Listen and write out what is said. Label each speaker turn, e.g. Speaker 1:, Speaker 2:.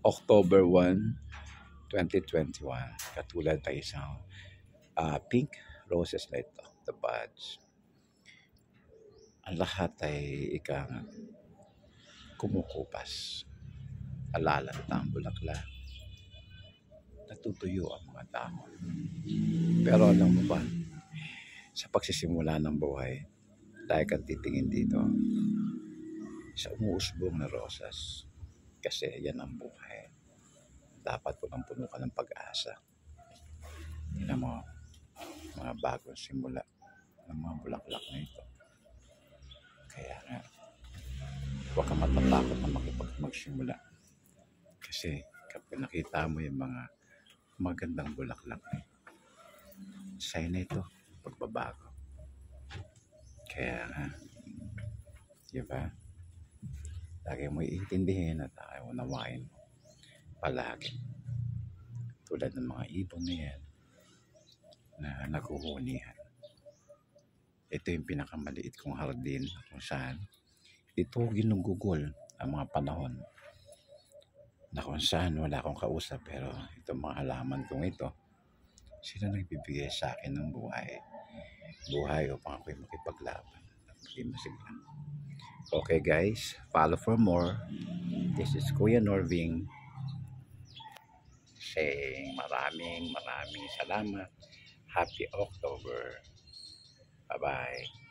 Speaker 1: October 1, 2021. Katulad pa isang pink roses na ito, the buds. Ang lahat ay ikang kumukupas. Alalanta ang bulaklak. Natutuyo ang mga dahon. Pero alam mo ba, sa pagsisimula ng buhay, tayo kang titingin dito sa umuusbong na rosas. Kasi yan ang buhay. Dapat punong-puno ka ng pag-asa. Tingnan mo, mga bagong simula ng mga bulaklak na ito. Kaya nga, huwag kang matatakot na magsimula. Kasi kapag nakita mo yung mga magandang bulaklak na ito, sign na ito, pagbabago. Kaya nga, diba? Lagi mo iintindihin at unawain mo palagi. Tulad ng mga ibon na yan na naghuhunihan. Ito yung pinakamaliit kong hardin kung saan ito ginugugol ang mga panahon na kung saan wala akong kausap, pero itong mga halaman kong ito, sila nagbibigay sa akin ng buhay upang ako'y makipaglaban at maging masiglang. Okay guys, follow for more. This is Kuya Norving saying maraming salamat. Happy October. Bye-bye.